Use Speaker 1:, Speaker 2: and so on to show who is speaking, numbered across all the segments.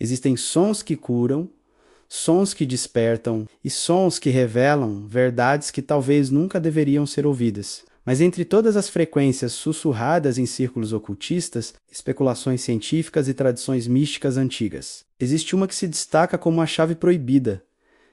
Speaker 1: Existem sons que curam, sons que despertam e sons que revelam verdades que talvez nunca deveriam ser ouvidas. Mas entre todas as frequências sussurradas em círculos ocultistas, especulações científicas e tradições místicas antigas, existe uma que se destaca como a chave proibida,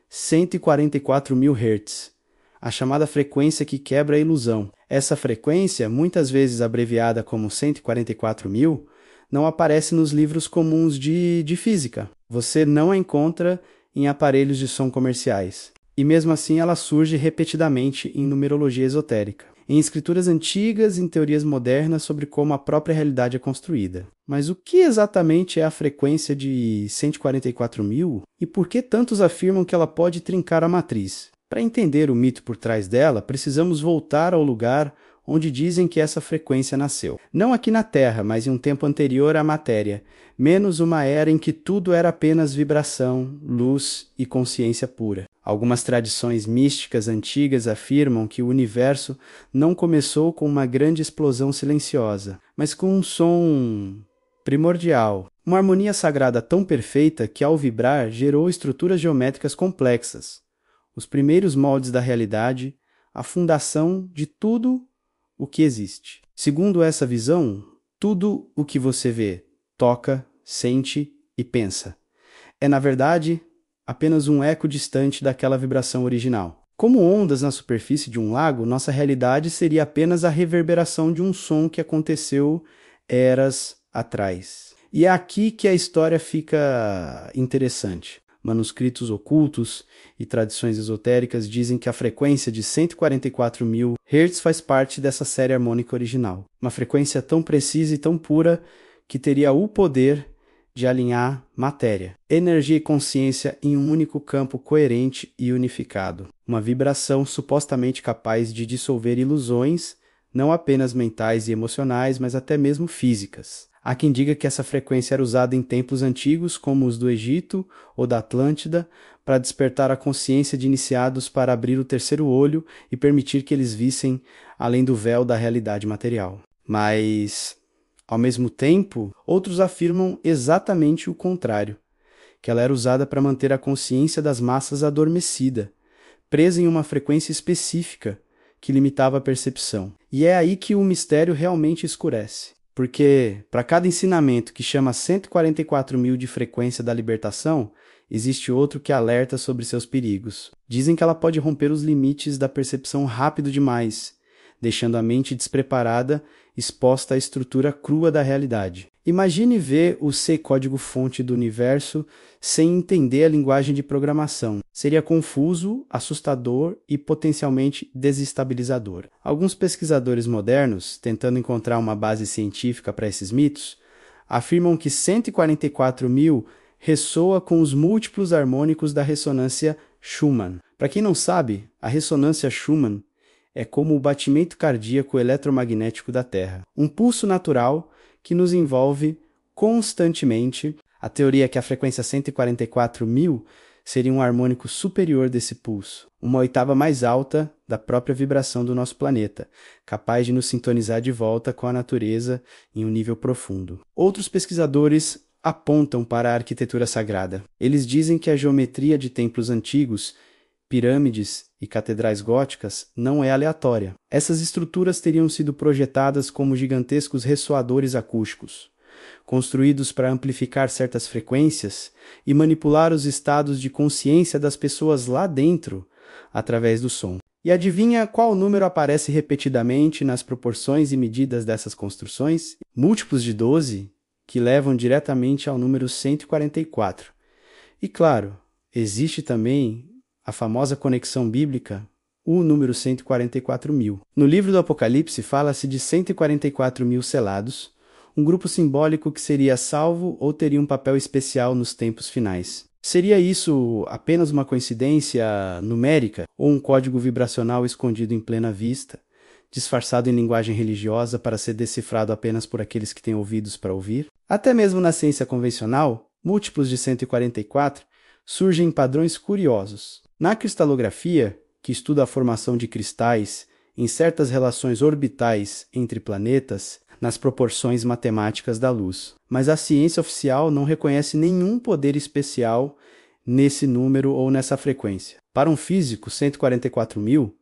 Speaker 1: 144.000 Hz, a chamada frequência que quebra a ilusão. Essa frequência, muitas vezes abreviada como 144.000, não aparece nos livros comuns de física. Você não a encontra em aparelhos de som comerciais. E mesmo assim ela surge repetidamente em numerologia esotérica, em escrituras antigas e em teorias modernas sobre como a própria realidade é construída. Mas o que exatamente é a frequência de 144.000 e por que tantos afirmam que ela pode trincar a matriz? Para entender o mito por trás dela, precisamos voltar ao lugar onde dizem que essa frequência nasceu. Não aqui na Terra, mas em um tempo anterior à matéria, menos uma era em que tudo era apenas vibração, luz e consciência pura. Algumas tradições místicas antigas afirmam que o universo não começou com uma grande explosão silenciosa, mas com um som primordial, uma harmonia sagrada tão perfeita que ao vibrar gerou estruturas geométricas complexas, os primeiros moldes da realidade, a fundação de tudo o que existe. Segundo essa visão, tudo o que você vê, toca, sente e pensa é, na verdade, apenas um eco distante daquela vibração original. Como ondas na superfície de um lago, nossa realidade seria apenas a reverberação de um som que aconteceu eras atrás. E é aqui que a história fica interessante. Manuscritos ocultos e tradições esotéricas dizem que a frequência de 144.000 Hz faz parte dessa série harmônica original. Uma frequência tão precisa e tão pura que teria o poder de alinhar matéria, energia e consciência em um único campo coerente e unificado. Uma vibração supostamente capaz de dissolver ilusões, não apenas mentais e emocionais, mas até mesmo físicas. Há quem diga que essa frequência era usada em templos antigos, como os do Egito ou da Atlântida, para despertar a consciência de iniciados para abrir o terceiro olho e permitir que eles vissem além do véu da realidade material. Mas, ao mesmo tempo, outros afirmam exatamente o contrário, que ela era usada para manter a consciência das massas adormecida, presa em uma frequência específica que limitava a percepção. E é aí que o mistério realmente escurece. Porque, para cada ensinamento que chama 144.000 de frequência da libertação, existe outro que alerta sobre seus perigos. Dizem que ela pode romper os limites da percepção rápido demais, deixando a mente despreparada, exposta à estrutura crua da realidade. Imagine ver o C código-fonte do universo sem entender a linguagem de programação. Seria confuso, assustador e potencialmente desestabilizador. Alguns pesquisadores modernos, tentando encontrar uma base científica para esses mitos, afirmam que 144.000 ressoa com os múltiplos harmônicos da ressonância Schumann. Para quem não sabe, a ressonância Schumann é como o batimento cardíaco eletromagnético da Terra, um pulso natural que nos envolve constantemente. A teoria é que a frequência 144.000 seria um harmônico superior desse pulso, uma oitava mais alta da própria vibração do nosso planeta, capaz de nos sintonizar de volta com a natureza em um nível profundo. Outros pesquisadores apontam para a arquitetura sagrada. Eles dizem que a geometria de templos antigos, pirâmides e catedrais góticas não é aleatória. Essas estruturas teriam sido projetadas como gigantescos ressoadores acústicos, construídos para amplificar certas frequências e manipular os estados de consciência das pessoas lá dentro através do som. E adivinha qual número aparece repetidamente nas proporções e medidas dessas construções? Múltiplos de 12, que levam diretamente ao número 144. E claro, existe também a famosa conexão bíblica, o número 144.000. No livro do Apocalipse fala-se de 144.000 selados, um grupo simbólico que seria salvo ou teria um papel especial nos tempos finais. Seria isso apenas uma coincidência numérica ou um código vibracional escondido em plena vista, disfarçado em linguagem religiosa para ser decifrado apenas por aqueles que têm ouvidos para ouvir? Até mesmo na ciência convencional, múltiplos de 144 surgem em padrões curiosos. Na cristalografia, que estuda a formação de cristais em certas relações orbitais entre planetas, nas proporções matemáticas da luz. Mas a ciência oficial não reconhece nenhum poder especial nesse número ou nessa frequência. Para um físico, 144.000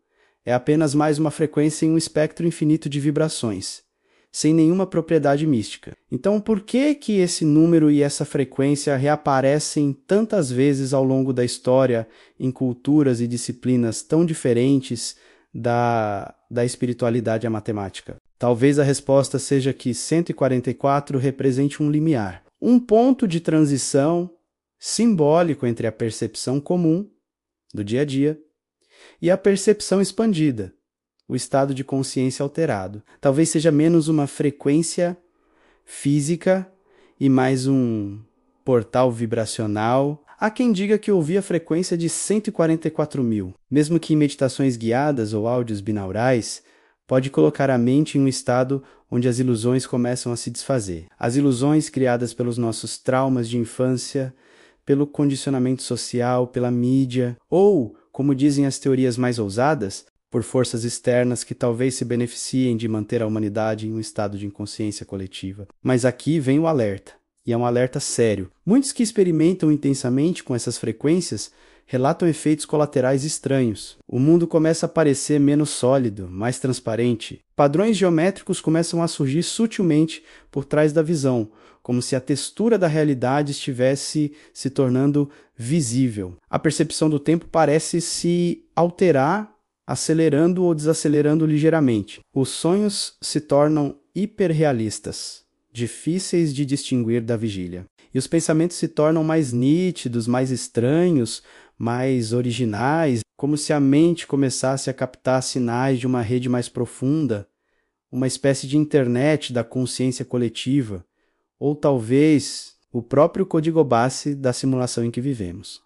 Speaker 1: é apenas mais uma frequência em um espectro infinito de vibrações, sem nenhuma propriedade mística. Então, por que esse número e essa frequência reaparecem tantas vezes ao longo da história em culturas e disciplinas tão diferentes da espiritualidade e a matemática? Talvez a resposta seja que 144 represente um limiar, um ponto de transição simbólico entre a percepção comum do dia a dia e a percepção expandida, o estado de consciência alterado. Talvez seja menos uma frequência física e mais um portal vibracional. Há quem diga que ouvi a frequência de 144.000, mesmo que em meditações guiadas ou áudios binaurais, pode colocar a mente em um estado onde as ilusões começam a se desfazer. As ilusões criadas pelos nossos traumas de infância, pelo condicionamento social, pela mídia, ou, como dizem as teorias mais ousadas, por forças externas que talvez se beneficiem de manter a humanidade em um estado de inconsciência coletiva. Mas aqui vem o alerta, e é um alerta sério. Muitos que experimentam intensamente com essas frequências relatam efeitos colaterais estranhos. O mundo começa a parecer menos sólido, mais transparente. Padrões geométricos começam a surgir sutilmente por trás da visão, como se a textura da realidade estivesse se tornando visível. A percepção do tempo parece se alterar, acelerando ou desacelerando ligeiramente. Os sonhos se tornam hiperrealistas, difíceis de distinguir da vigília. E os pensamentos se tornam mais nítidos, mais estranhos, mais originais, como se a mente começasse a captar sinais de uma rede mais profunda, uma espécie de internet da consciência coletiva, ou talvez o próprio código base da simulação em que vivemos.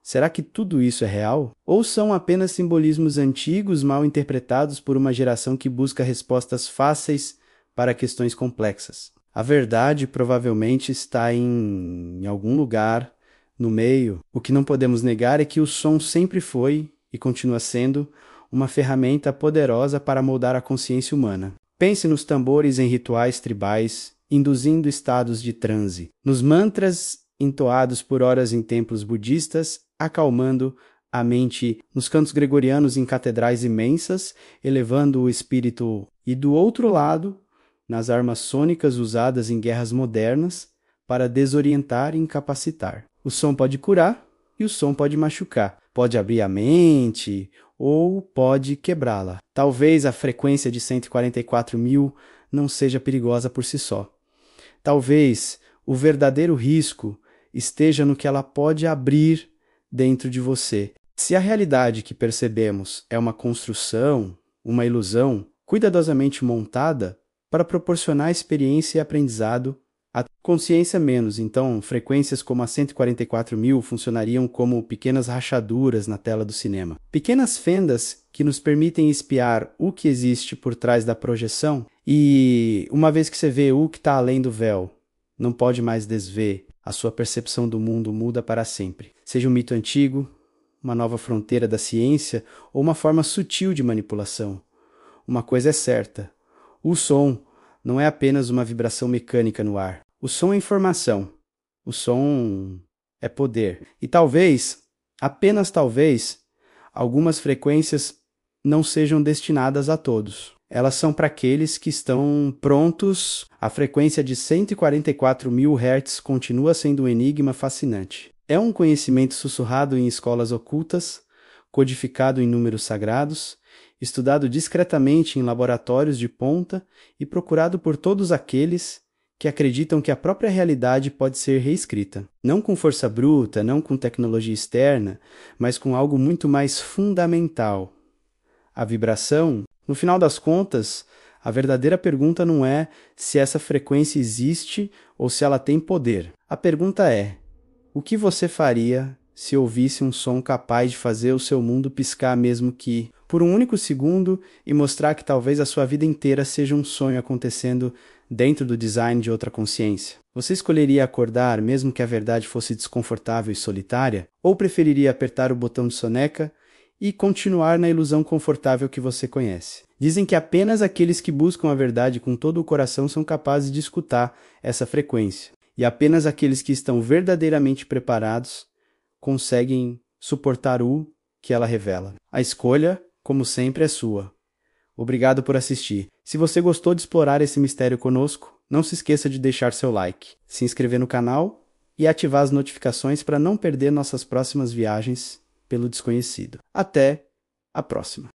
Speaker 1: Será que tudo isso é real? Ou são apenas simbolismos antigos mal interpretados por uma geração que busca respostas fáceis para questões complexas? A verdade provavelmente está em algum lugar, no meio. O que não podemos negar é que o som sempre foi, e continua sendo, uma ferramenta poderosa para moldar a consciência humana. Pense nos tambores em rituais tribais, induzindo estados de transe, nos mantras entoados por horas em templos budistas, acalmando a mente, nos cantos gregorianos em catedrais imensas, elevando o espírito, e do outro lado, nas armas sônicas usadas em guerras modernas para desorientar e incapacitar. O som pode curar e o som pode machucar, pode abrir a mente ou pode quebrá-la. Talvez a frequência de 144.000 não seja perigosa por si só. Talvez o verdadeiro risco esteja no que ela pode abrir dentro de você. Se a realidade que percebemos é uma construção, uma ilusão, cuidadosamente montada para proporcionar experiência e aprendizado, a consciência menos. Então, frequências como a 144.000 funcionariam como pequenas rachaduras na tela do cinema. Pequenas fendas que nos permitem espiar o que existe por trás da projeção, e uma vez que você vê o que está além do véu, não pode mais desver, a sua percepção do mundo muda para sempre. Seja um mito antigo, uma nova fronteira da ciência ou uma forma sutil de manipulação. Uma coisa é certa: o som não é apenas uma vibração mecânica no ar. O som é informação. O som é poder. E talvez, apenas talvez, algumas frequências não sejam destinadas a todos. Elas são para aqueles que estão prontos. A frequência de 144.000 Hz continua sendo um enigma fascinante. É um conhecimento sussurrado em escolas ocultas, codificado em números sagrados, estudado discretamente em laboratórios de ponta e procurado por todos aqueles que acreditam que a própria realidade pode ser reescrita. Não com força bruta, não com tecnologia externa, mas com algo muito mais fundamental. A vibração. No final das contas, a verdadeira pergunta não é se essa frequência existe ou se ela tem poder. A pergunta é: o que você faria se ouvisse um som capaz de fazer o seu mundo piscar mesmo que por um único segundo e mostrar que talvez a sua vida inteira seja um sonho acontecendo dentro do design de outra consciência? Você escolheria acordar mesmo que a verdade fosse desconfortável e solitária? Ou preferiria apertar o botão de soneca e continuar na ilusão confortável que você conhece. Dizem que apenas aqueles que buscam a verdade com todo o coração são capazes de escutar essa frequência, e apenas aqueles que estão verdadeiramente preparados conseguem suportar o que ela revela. A escolha, como sempre, é sua. Obrigado por assistir. Se você gostou de explorar esse mistério conosco, não se esqueça de deixar seu like, se inscrever no canal e ativar as notificações para não perder nossas próximas viagens pelo desconhecido. Até a próxima!